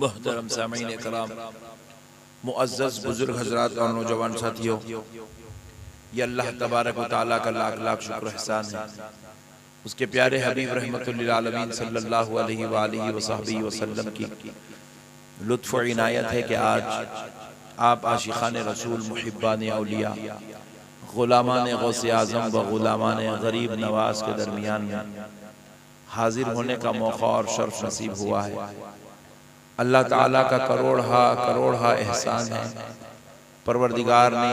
मुहतरम सामीन कराम, मुअज़्ज़ज़ बुजुर्ग हजरात और नौजवान साथियों, ये अल्लाह तबारक व तआला का लाख लाख शुक्र एहसान है। उसके प्यारे हबीब रहमतुल लिल आलमीन सल्लल्लाहु अलैहि वसहबिहि वसल्लम की लुत्फ़ और इनायत है कि आज आप आशिक़ान रसूल, मुहिब्बान औलिया, ग़ुलामान गौसे आज़म व ग़ुलामान गरीब नवाज के दरमियान में हाजिर होने का मौका और शर्फ नसीब हुआ है। अल्लाह ताला का करोड़ एहसान है। परवरदिगार ने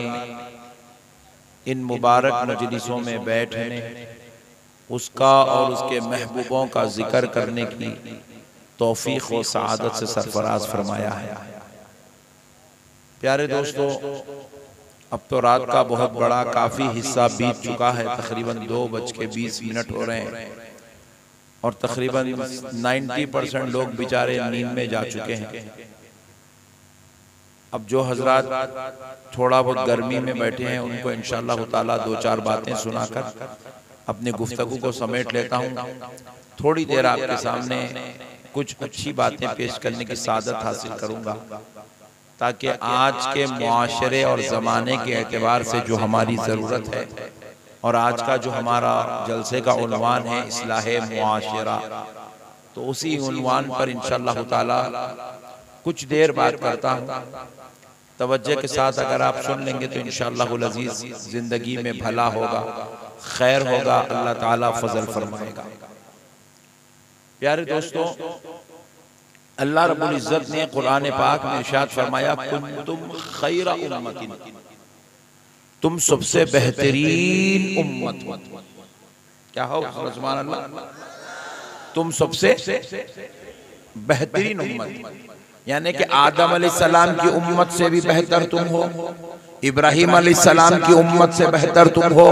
इन मुबारक मजलिसों में बैठने, उसका और उसके महबूबों का जिक्र करने की तौफीक व सआदत से सरफराज फरमाया है। प्यारे दोस्तों, अब तो रात का बहुत बड़ा काफ़ी हिस्सा बीत चुका है। तकरीबन 2:20 हो रहे हैं और तकरीबन 90% लोग बेचारे नींद में जा चुके हैं। अब जो हजरात थोड़ा बहुत गर्मी में बैठे हैं उनको इंशाअल्लाह ताला 2-4 बातें सुनाकर अपनी गुफ्तगू को समेट लेता हूँ। थोड़ी देर आपके सामने कुछ अच्छी बातें पेश करने की सादत हासिल करूँगा, ताकि आज के मुआशरे और ज़माने के एतबार से जो हमारी ज़रूरत है और आज का जो हमारा जलसे का उन्वान है इस्लाहे मुआशरा, तो उसी उन्वान पर इंशाअल्लाह ताला कुछ देर बात करता हूँ। तवज्जो के साथ अगर आप सुन लेंगे तो इंशाअल्लाहुल अज़ीज़ ज़िंदगी में भला होगा, खैर होगा, अल्लाह ताला फजल फरमाएगा। प्यारे दोस्तों, अल्लाह रब्बुल इज़्ज़त ने कुरान पाक में इरशाद फरमाया, कुंतुम खैरा उम्मतिन, तुम सबसे बेहतरीन उम्मत हो। क्या हो? सुभान अल्लाह। तुम सबसे बेहतरीन उम्मत, यानी कि आदम अलैहिस्सलाम की उम्मत से भी बेहतर तुम हो, इब्राहिम अलैहिस्सलाम की उम्मत से बेहतर तुम हो,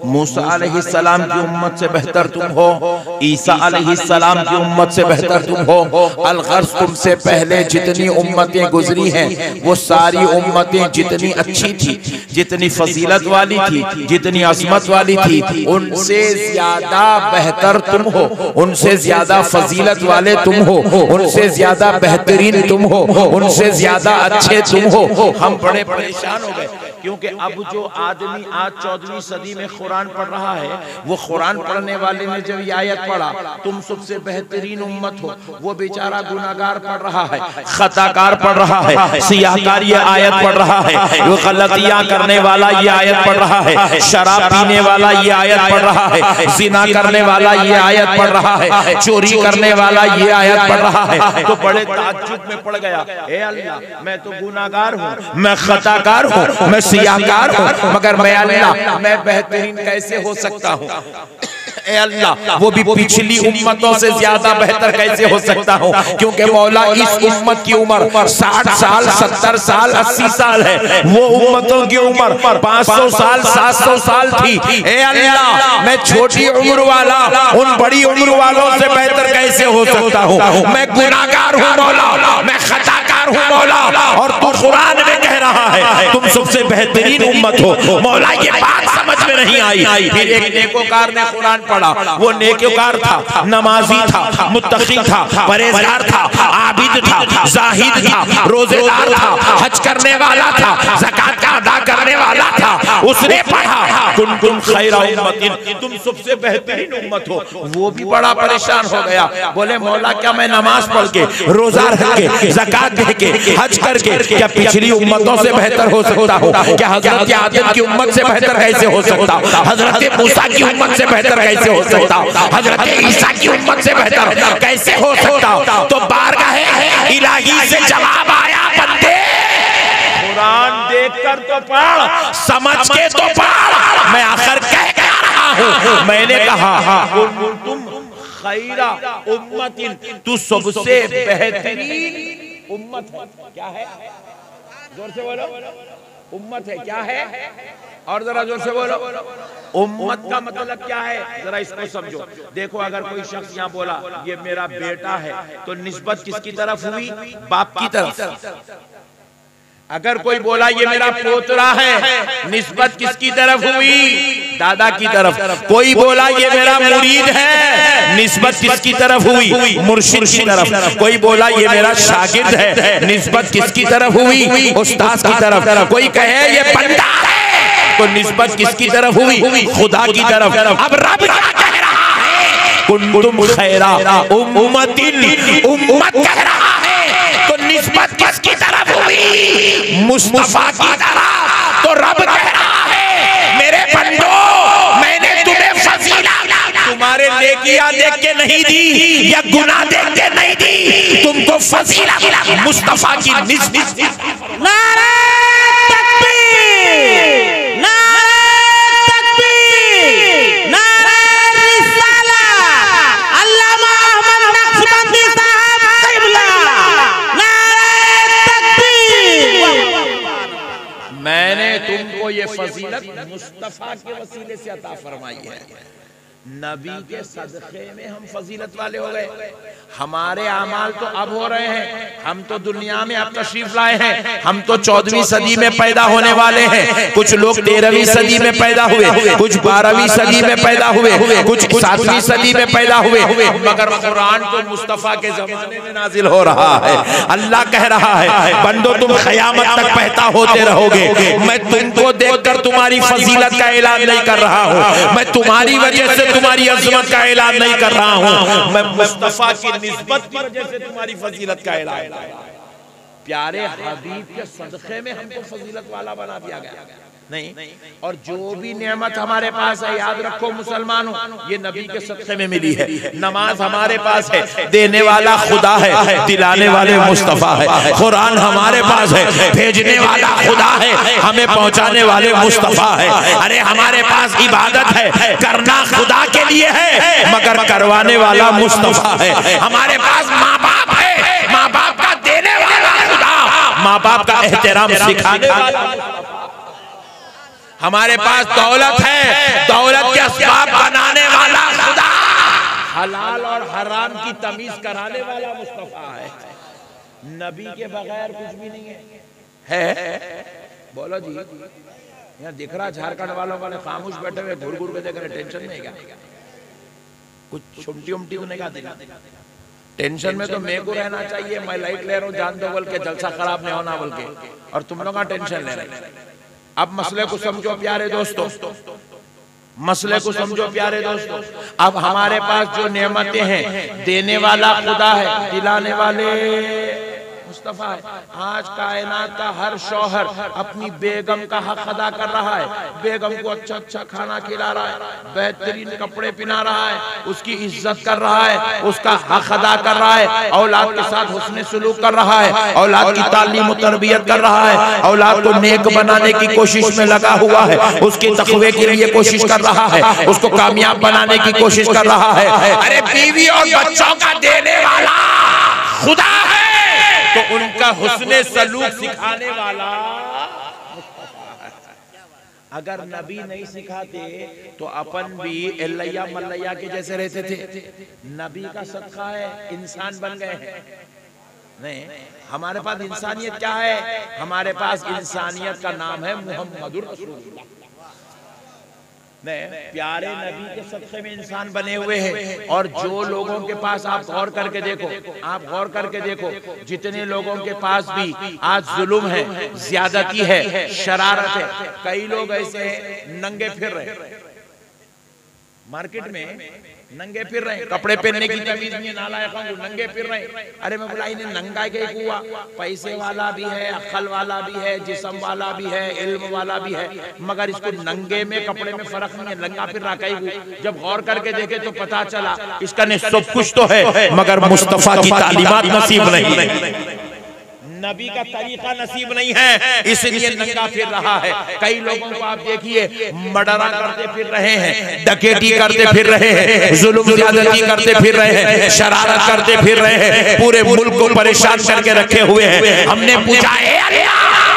मूसा अलैहिस्सलाम की उम्मत से बेहतर तुम हो, ईसा अलैहिस्सलाम की उम्मत से बेहतर तुम हो। अलगर्ज तुमसे पहले जितनी उम्मतें गुजरी हैं वो सारी उम्मतें जितनी अच्छी थी, जितनी फजीलत वाली थी, जितनी अजमत वाली थी, उनसे ज्यादा बेहतर तुम हो, उनसे ज्यादा फजीलत वाले तुम हो, उनसे ज्यादा बेहतरीन तुम हो, उनसे ज्यादा अच्छे तुम हो। हम बड़े परेशान हो गए क्योंकि अब जो आदमी आज 14वीं सदी में कुरान पढ़ रहा है, वो कुरान पढ़ने वाले ने जब ये आयत पढ़ा तुम सबसे बेहतरीन उम्मत हो, वो बेचारा गुनाहगार पढ़ रहा है, खताकार पढ़ रहा है, सियाहकार ये आयत पढ़ रहा है, वो गलतियां करने वाला ये आयत पढ़ रहा है, शराब पीने वाला ये आयत पढ़ रहा है, जिना करने वाला ये आयत पढ़ रहा है, चोरी करने वाला ये आयत पढ़ रहा है। तो बड़े ताज्जुब में पड़ गया, ए अल्लाह मैं तो गुनाहगार हूँ, मैं खताकार हूँ, मैं सियाहकार हूँ, मगर मैं अल्लाह मैं बेहतरीन कैसे हो सकता हूँ? ए अल्लाह वो भी पिछली उम्मतों से ज्यादा बेहतर कैसे हो सकता हूँ? क्योंकि मौला इस उम्मत की उम्र 60 साल 70 साल 80 साल है, वो उम्मतों की उम्र 500 साल 700 साल थी। ए अल्लाह मैं छोटी उम्र वाला उन बड़ी उम्र वालों से बेहतर कैसे हो सकता हूँ? मैं गुनाहगार हूँ मौला, मैं खताकार हूँ मौला, और तू कुरान में कह रहा है तुम सबसे बेहतरीन उम्मत हो। मौला ये बात समझ में नहीं आई। फिर एक नेकोकार ने कुरान पढ़ा, वो नेकोकार था, नमाजी था, मुत्तकी था, परहेजगार था, आबिद था, जाहिद था, रोजेदार था, हज करने वाला था, ज़कात का अदा करने वाला था। उसने पढ़ा कुंतुम खैरा उम्मतिन, तुम सबसे बेहतरीन उम्मत हो। वो भी बड़ा परेशान हो गया, बोले मौला क्या मैं नमाज पढ़ के, रोजा रख के, ज़कात दे के, हज करके क्या पिछली उम्मतों से बेहतर हो सकता हूँ? क्या हजरत आदम की उम्मत से बेहतर कैसे हो सकता? हजरत मूसा की उम्मत से बेहतर कैसे हो सकता? हजरत ईसा की उम्मत से बेहतर कैसे हो सकता? तो बारगाह इलाही से जवाब आया, बंदे कुरान देखकर तो पढ़, समझ के तो पढ़। मैं आखिर कह रहा हूँ, मैंने कहा तुम खैरा उम्मतिन, तू सबसे बेहतरीन उम्मत है। क्या है? जोर से बोलो, उम्मत है क्या है? और जरा जोर से बोलो, उम्मत का मतलब क्या है? जरा इसको समझो। देखो अगर कोई शख्स यहाँ बोला ये मेरा बेटा है, तो निस्बत किसकी तरफ हुई? बाप की तरफ। अगर कोई बोला ये मेरा पोतरा है, निस्बत किसकी तरफ हुई? दादा की तरफ। कोई बोला ये मेरा मुरीद है, निस्बत किसकी तरफ हुई? मुर्शिद की तरफ। कोई बोला ये मेरा शागिर्द है, निस्बत किसकी तरफ हुई? उस्ताद की तरफ। कोई कहे ये बंदा है, तो निस्बत किसकी तरफ हुई? खुदा की तरफ। अब रब क्या कह रहा है? कुंतुम खैरा उम्मतिन, उम्मत कह रहा है, तो निस्बत किसकी तरफ हुई? मुस्तफा की तरफ। तो रब कह रहा है मेरे बंदो मैंने तुम्हें फजीलत तुम्हारे नेकियां देख के नहीं दी या गुनाह देख के नहीं दी, तुमको फजीलत मुस्तफा की निस्बत। नारे तकबीर, नारे तकबीर, नारे रिसालत, अल्लामा अहमद नक्शबंदी साहब क़िबला, नारे तकबीर। मैंने तुमको ये फजीलत मुस्तफा के वसीले से अता फरमाई है। नबी के सदक़े में हम फजीलत वाले हो गए। हमारे आमाल तो अब हो रहे हैं, हम तो दुनिया में अब तशरीफ लाए हैं, हम तो 14वीं सदी में पैदा होने वाले हैं। कुछ लोग 13वीं सदी में पैदा हुए, कुछ 12वीं सदी में पैदा हुए, कुछ 7वीं सदी में पैदा हुए, मगर कुरान तो मुस्तफा के जमाने में नाजिल हो रहा है। अल्लाह कह रहा है बंदो तुम क़यामत तक पैदा होते रहोगे। मैं तुमको देखकर तुम्हारी फजीलत का ऐलान नहीं कर रहा हूँ, मैं तुम्हारी वजह से तुम्हारी अज़मत का ऐलान नहीं कर रहा हूँ, मैं मुस्तफा की निस्बत की वजह से तुम्हारी फजीलत का ऐलान कर रहा हूँ। प्यारे हबीब के सदक़े में हमको फजीलत वाला बना दिया गया नहीं। और जो भी नेमत हमारे पास है, याद रखो मुसलमानों, ये नबी के सदक़े में मिली है। नमाज हमारे पास है, देने वाला खुदा है, दिलाने वाले मुस्तफा है। कुरान हमारे पास है, भेजने वाला खुदा है, हमें पहुंचाने वाले मुस्तफा है। अरे हमारे पास इबादत है, करना खुदा के लिए है, मगर करवाने वाला मुस्तफा है। हमारे पास माँ बाप है, माँ बाप का देने वाला खुदा, माँ बाप का एहतराम सिखाने वाला। हमारे पास दौलत है, दौलत के असबाब बनाने वाला खुदा, हलाल और हराम की तमीज कराने वाला मुस्तफा है। नबी के बगैर कुछ भी नहीं है। बोलो जी, यहाँ दिख रहा झारखंड वालों वाले खामोश बैठे हुए घूर घूर के देख रहे, टेंशन में क्या? कुछ छुमटी उमटी होने का दिला टेंशन में तो मेरे को रहना चाहिए। मैं लाइट ले रहा हूँ जान दो बोल के, जलसा खराब नहीं होना बोल के, और तुम लोग का टेंशन ले रहे। अब मसले को समझो प्यारे दोस्तों, मसले को समझो प्यारे दोस्तों। अब हमारे पास जो नेमतें हैं, देने वाला खुदा है, दिलाने वाले मुस्तफा है। आज कायनात का हर शौहर अपनी बेगम का हक अदा कर रहा है, बेगम को अच्छा अच्छा खाना खिला रहा है, बेहतरीन कपड़े पहना रहा है, उसकी इज्जत कर रहा है, उसका हक अदा कर रहा है, औलाद के साथ हुस्न सुलूक कर रहा है, औलाद की तालीम और तरबियत कर रहा है, औलाद को नेक बनाने की कोशिश में लगा हुआ है, उसके तक़वे के लिए कोशिश कर रहा है, उसको कामयाब बनाने की कोशिश कर रहा है। अरे बीवी और बच्चों का देने वाला खुदा है, तो उनका हुस्ने सलूक सिखाने वाला। अगर नबी नहीं सिखाते तो अपन भी एल्लैया मल्लैया के जैसे रहते थे। नबी का सदका है, इंसान बन गए हैं। नहीं, हमारे पास इंसानियत क्या है? हमारे पास इंसानियत का नाम है मुहम्मदुर रसूलुल्लाह। प्यारे नबी के सदक़े में इंसान बने हुए हैं। और जो लोगों के पास, आप गौर करके देखो, आप गौर करके देखो, जितने लोगों के पास भी आज जुल्म है, ज्यादती है, शरारत है, कई लोग ऐसे नंगे फिर रहे, मार्केट में नंगे फिर रहे, कपड़े पहनने की तमीज नहीं, नालायक नंगे फिर रहे। अरे मैं बोला इन्हें नंगा के हुआ, पैसे वाला भी है, अक्ल वाला भी है, जिस्म वाला भी है, इल्म वाला भी है, मगर इसको नंगे में कपड़े में फर्क नहीं है, नंगा फिर रखा ही। जब गौर करके देखे तो पता चला इसका ने सब कुछ तो है मगर मुस्तफा की तालीमात नसीब नहीं, नबी का तरीका नसीब नहीं है, इसलिए नंगा फिर रहा है। कई लोगों को आप देखिए मर्डरा करते फिर रहे हैं, डकैती करते फिर रहे हैं, जुल्म ज्यादती करते फिर रहे हैं, शरारत करते फिर रहे हैं, पूरे मुल्क को परेशान करके रखे हुए हैं। हमने पूछा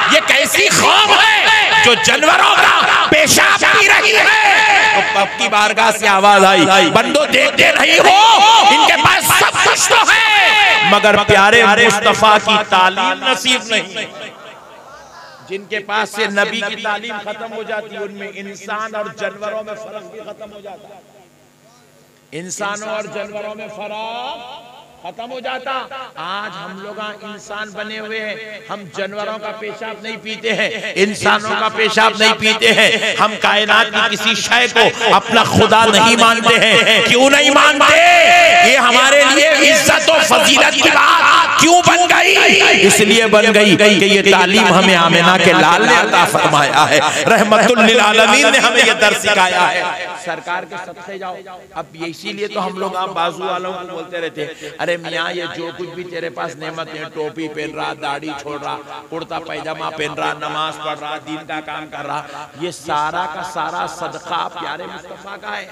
ये कैसी कौम है जो जानवरों का पेशाब पी रही है? तो अब की बारगाह से आवाज आई, बंदो देखते नहीं हो, इनके पास सब कुछ तो है मगर प्यारे मुस्तफा की तालीम नसीब नहीं। जिनके पास से नबी की तालीम खत्म हो जाती है, उनमें इंसान और जानवरों में फर्क भी खत्म हो जाता है। इंसानों और जानवरों में फर्क खत्म हो जाता। आज हम लोग इंसान बने हुए हैं, हम जानवरों का पेशाब नहीं पीते हैं, इंसानों का पेशाब नहीं पीते हैं, हम कायनात की किसी शय को अपना खुदा नहीं मानते हैं। क्यों नहीं मानते? ये हमारे लिए इज्जत और फजीलत की बात क्यों बन गई? इसलिए बन गई कि ये तालीम हमें आमिना के लाल ने अता फरमाया है, रहमतुल लिल आलमीन ने हमें ये दर्स सिखाया है। सरकार के सदक़े जाओ। अब इसीलिए तो हम लोग आप बाजू वालों को बोलते रहते हैं, अरे मियाँ ये जो कुछ भी तेरे पास नेमत है, टोपी पहन रहा, दाढ़ी छोड़ रहा, कुर्ता पैजामा पहन रहा, नमाज पढ़ रहा, दीन का काम कर रहा, ये सारा का सारा सदका प्यारे मुस्तफा का है।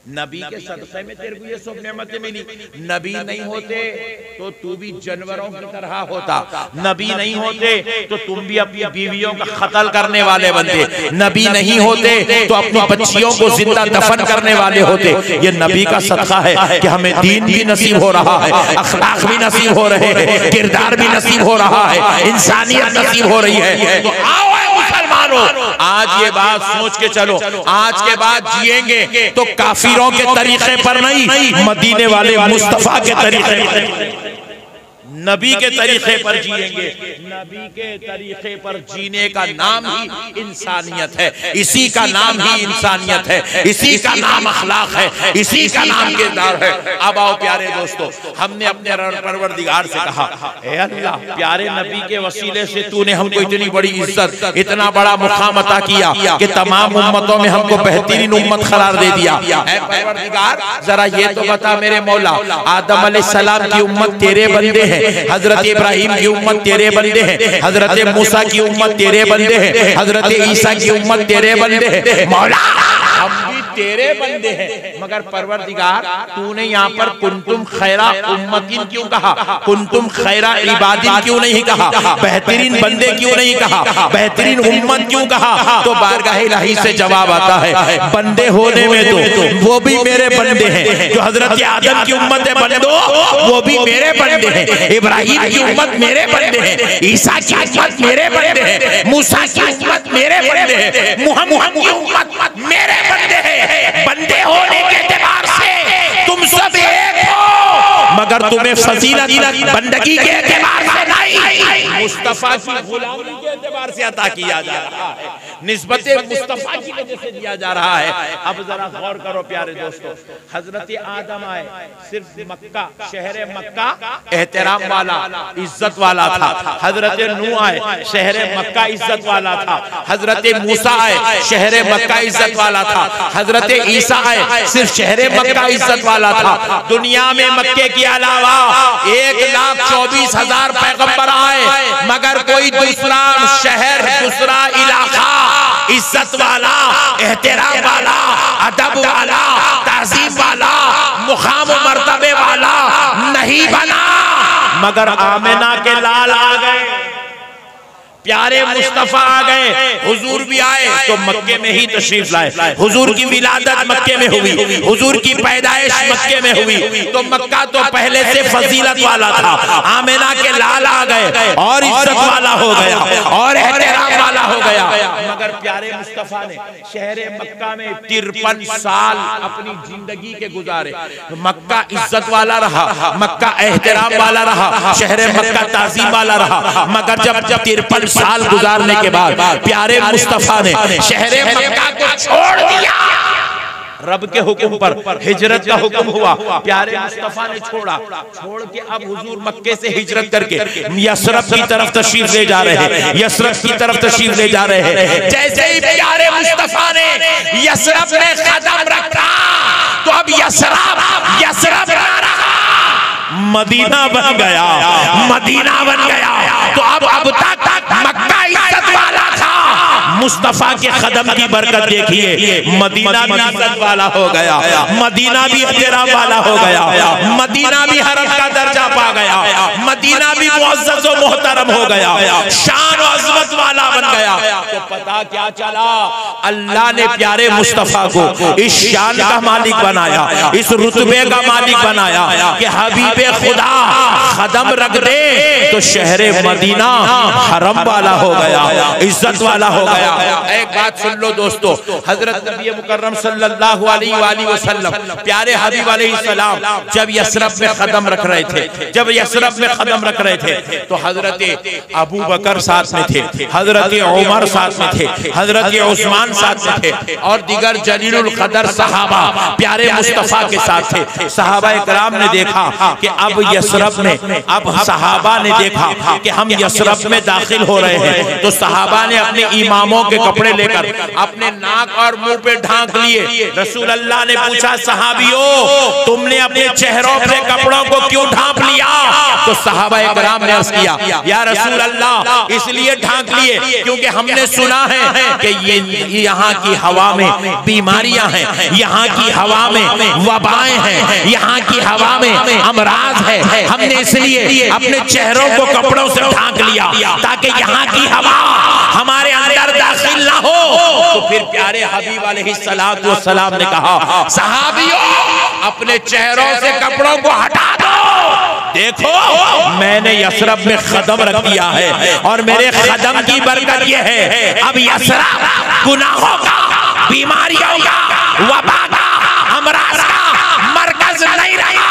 नबी के सदक़े में तेरे को ये सब नेमतें मिली। नबी नहीं होते तो तू भी जानवरों की तरह होता, नबी नहीं होते तो तुम भी अपनी बीवियों का कत्ल करने वाले बनते, नबी नहीं होते तो अपनी बच्चियों को जिंदा दफन करने वाले होते। ये नबी का सदका है कि हमें दीन भी नसीब हो रहा है, अखलाक भी नसीब हो रहे हैं, किरदार भी नसीब हो रहा है, इंसानियत नसीब हो रही है। तो आओ मुसलमानों, आज ये बात सोच के चलो, आज के बाद जिएंगे तो काफिरों के तरीके पर नहीं, मदीने वाले मुस्तफा के तरीके पर, नबी के तरीके पर जिएंगे। नबी के तरीके पर जीने का नाम ही इंसानियत है, इसी का नाम ही इंसानियत है, इसी का नाम अखलाक है, इसी का नाम किरदार है। अब आओ प्यारे दोस्तों, हमने अपने परवरदिगार से कहा, ए अल्लाह, प्यारे नबी के वसीले से तूने हमको इतनी बड़ी इज्जत, इतना बड़ा मुकाम अता किया कि तमाम उम्मतों में हमको बेहतरीन उम्मत करार दे दिया। ऐ परवरदिगार, जरा ये तो बता मेरे मौला, आदम अलैहिस्सलाम की उम्मत तेरे बंदे हैं, हजरत इब्राहिम की उम्मत तेरे बंदे हैं, हजरत मूसा की उम्मत तेरे बंदे हैं, हजरत ईसा की उम्मत तेरे बंदे हैं। मौला हम भी तेरे बंदे हैं, मगर परवरदिगार तूने यहाँ पर कुंतुम खैरा उम्मतिन क्यों कहा, कुंतुम खैरा इबादिन क्यों नहीं कहा, बेहतरीन बंदे क्यों नहीं कहा, बेहतरीन उम्मत क्यों कहा? तो बारगाह इलाही से जवाब आता है, बंदे होने में तो वो भी मेरे बंदे हैं, जो हजरत आदम की उम्मत है बंदो वो भी मेरे बंदे हैं, इब्राहिम की उम्मत मेरे बंदे हैं, ईसा की उम्मत मेरे बंदे हैं, मूसा की उम्मत मेरे बंदे हैं, मुहम्मद की उम्मत मेरे बंदे हैं। बंदे होने के एतबार से तुम सब एक हो, मगर तुम्हें फजीलत बंदगी के एतबार से नहीं, मुस्तफा की गुलामी के एतबार से अता किया जा रहा है, निस्बत मुस्तफा की वजह से दिया जा रहा है। अब जरा गौर करो प्यारे दोस्तों, हजरत आदम आए, सिर्फ मक्का, शहर मक्का एहतराम वाला इज्जत वाला था। हजरत नूह आए, शहर मक्का इज्जत वाला था। हजरत मूसा आए, शहर मक्का इज्जत वाला था। हजरत ईसा आए, सिर्फ शहर मक्का इज्जत वाला था। दुनिया में मक्के के अलावा 1,24,000 पैगंबर आए, मगर कोई दूसरा शहर, दूसरा इलाका इज्जत वाला, एहतराम वाला, अदब वाला, तहजीब वाला, मुकाम मर्तबे वाला नहीं बना। मगर आमिना के लाल आ गए, प्यारे मुस्तफा आ गए, हुजूर भी आए तो मक्के में ही तशरीफ लाए। हुजूर की विलादत मक्के में हुई, हुजूर की पैदाइश मक्के में हुई, तो मक्का तो पहले से फजीलत वाला था। आमिना के लाल आ गए और इज्जत वाला हो गया और एहतराम वाला हो गया। मगर प्यारे मुस्तफा ने शहर मक्का में 53 साल अपनी जिंदगी के गुजारे। मक्का इज्जत वाला रहा, मक्का एहतराम वाला रहा, शहर मक्का ताज़ीम वाला रहा। मगर जब 53 साल गुजारने के बाद प्यारे मुस्तफा ने शहर मक्का को छोड़ दिया, रब के हुक्म पर हिजरत का हुक्म हुआ, प्यारे मुस्तफा ने छोड़ा। छोड़ के अब हुजूर मक्के से हिजरत करके यसरफ की तरफ तशरीफ ले जा रहे हैं, यसरफ की तरफ तशरीफ ले जा रहे हैं। जैसे ही प्यारे मुस्तफा ने यसरफ में कदम रखा तो अब यसरफ ना रहा, मदीना बन गया, मदीना बन गया। तो अब तक मक्का इज्जत वाला था, मुस्तफा के कदम की बरकत देखिए, मदीना भी इज्जत वाला हो गया, मदीना भी एहतराम वाला हो गया, मदीना भी हरम का दर्जा पा गया, मदीना भी मुअज़्ज़ज़ और मोहतरम हो गया, शान और अज़मत वाला बन गया। तो पता क्या चला, अल्लाह ने प्यारे मुस्तफा को इस शान का मालिक बनाया, इस रुतबे का मालिक बनाया कि हबीबे खुदा कदम रख दे तो शहरे मदीना हरम वाला हो गया, इज्जत वाला हो गया। एक बात सुन लो दोस्तों, हजरत नबी मुकर्रम सल्लल्लाहु अलैहि वसल्लम प्यारे हबीब अलैहिस्सलाम जब यसरफ में कदम रख रहे थे, जब यसरफ में कदम रख रहे थे तो हजरत अबू बकर साथ में थे, हजरत उमर साथ में थे, हजरत उस्मान साथ में थे और दिगर जलीलुल कदर सहाबा प्यारे मुस्तफा के साथ थे। सहाबा इकराम ने देखा कि अब यसरफ में, अब सहाबा ने देखा कि हम यसरफ में दाखिल हो रहे हैं, तो सहाबा ने अपने इमामों के कपड़े लेकर अपने नाक और मुंह पे ढांक लिए। रसूल अल्लाह ने पूछा, सहाबियों तुमने अपने चेहरों पे कपड़ों को क्यों ढांप लिया? तो सहाबा इकराम ने अर्ज़ किया, या रसूल अल्लाह इसलिए ढांक लिए क्योंकि हमने सुना है कि ये यहाँ की हवा में बीमारियां हैं, यहाँ की हवा में वबाएं हैं, यहाँ की हवा में अमराज है, हमने इसलिए अपने चेहरों को कपड़ों से ढांक लिया ताकि यहाँ की हवा हमारे अंदर दाखिल ना हो। तो फिर प्यारे हबीब अलैहिस्सलातु वस्सलाम ने कहा, सहाबियों अपने चेहरों से कपड़ों को हटा दो, देखो मैंने यसरफ में कदम रख दिया है और मेरे कदम की बरकत ये है, अब यसरफ गुनाहों का, बीमारियों का, वबा का, अमराज का मरकज नहीं रहा।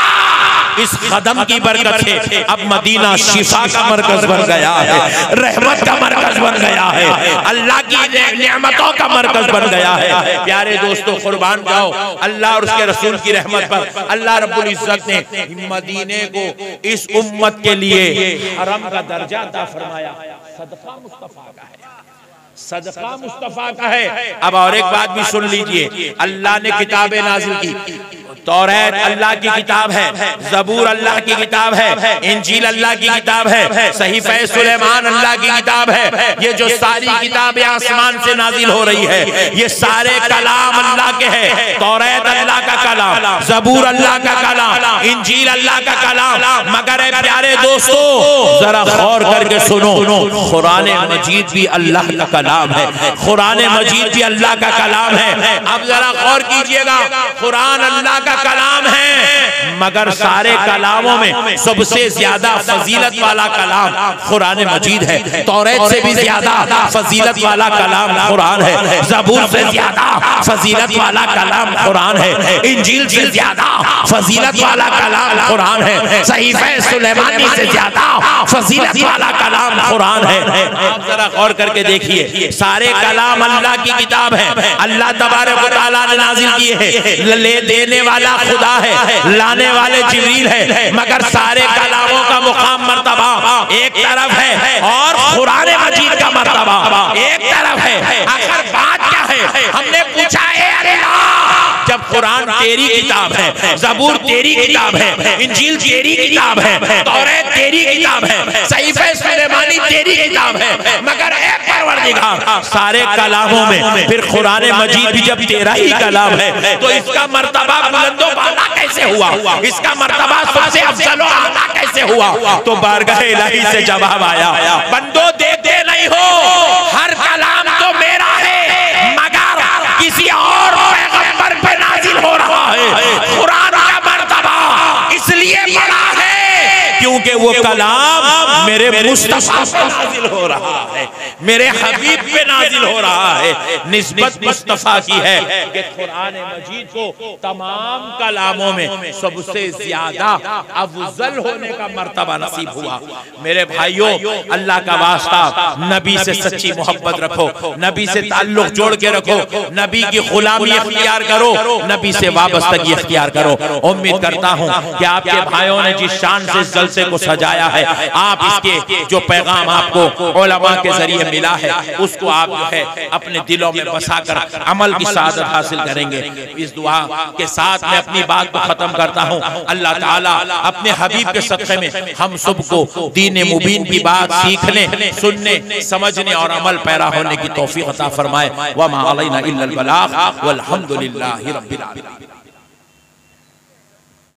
इस कदम की बरकत से अब मदीना शिफा का मरकज बन गया है, रहमत का मरकज बन गया है, अल्लाह की नेमतों का मरकज बन गया है। प्यारे दोस्तों कुर्बान जाओ अल्लाह और उसके रसूल की रहमत पर। अल्लाह रब्बुल इज्जत ने मदीने को इस उम्मत के लिए हरम का दर्जा अता फरमाया। सदका मुस्तफा का है, सदका मुस्तफा का है। अब और एक बात भी सुन लीजिए, अल्लाह ने किताबें नाज़िल की, तौरात अल्लाह की किताब है, ज़बूर अल्लाह की किताब है, इंजील अल्लाह की किताब है, सहीफ़े सुलेमान अल्लाह की किताब है। ये जो सारी किताबें आसमान से नाजिल हो रही है, ये सारे कलाम अल्लाह के हैं। तौरात अल्लाह का कलाम, ज़बूर अल्लाह का कलाम, इंजील अल्लाह का कलाम। मगर प्यारे दोस्तों जरा गौर करके सुनो, कुरान मजीद भी अल्लाह का कलाम है, कुरान मजीद भी अल्लाह का कलाम है। अब जरा गौर कीजिएगा, कुरान अल्लाह का कलाम है, मगर सारे कलामों में सबसे ज्यादा फजीलत वाला कलाम कुरान मजीद है। तौरात से भी ज्यादा फजीलत वाला कलाम कुरान है, ज़बूर से ज्यादा फजीलत वाला कलाम कुरान है, इंजील से ज्यादा फजीलत वाला कलाम कुरान है, सहीफ़े सुलेमानी से ज्यादा फजीलत वाला कलाम कुरान है। आप जरा गौर करके देखिए, सारे कलाम अल्लाह की किताब है, अल्लाह तबारक व तआला ने नाजिल किए हैं। ले देने वाला खुदा है, लाने वाले जिब्रील है, मगर सारे कलामों का मुकाम मर्तबा एक तरफ है और कुरान मजीद का मर्तबा एक तरफ है। आखिर बात क्या है? हमने पूछा है जब कुरान तेरी किताब है, ज़बूर तेरी किताब है, इंजील तेरी किताब है, तौरात तेरी किताब है, सहीफ़े सुलेमानी तेरी किताब है, मगर एक परवरदिगार सारे कलामों में फिर कुरान मजीद भी जब तेरा ही कलाम है तो इसका मर्तबा बुलंदो बाला कैसे हुआ? इसका मर्तबा सबसे अफजल व आला कैसे हुआ? तो बारगाह इलाही से जवाब आया, बंदो देखते नहीं हो, हर कलाम तो मेरा है, मगर किसी और पैगंबर पे नाजिल हो रहा है। कुरान का मर्तबा इसलिए बड़ा है क्योंकि वो कलाम मेरे मुस्तफा पे नाजिल हो रहा है, मेरे हबीब पे नाजिल हो रहा है। निस्बत मुस्तफा की है कि कुरान मजीद को तमाम कलामों में सबसे ज्यादा अफजल होने का मर्तबा नसीब हुआ। मेरे भाइयों, अल्लाह का वास्ता, नबी से सच्ची मोहब्बत रखो, नबी से ताल्लुक जोड़ के रखो, नबी की गुलामी इख्तियार करो, नबी से वाबस्तगी इख्तियार करो। उम्मीद करता हूँ कि आपके भाइयों ने जिस शान से जलसे को सजाया है, आप इसके जो पैगाम आपको उलमा के जरिए मिला है उसको आप जो है अपने दिलों में बसाकर अमल की सादत हासिल करेंगे। इस दुआ के साथ मैं अपनी बात को खत्म करता हूँ। अल्लाह ताला अपने हबीब के सदक़े में हम सबको दीन मुबीन की बात सीखने, सुनने, समझने और अमल पैरा होने की तौफीक अता फरमाए। व मा अलैना इल्लल बलाग वल्हम्दुलिल्लाहि रब्बिल आलमीन।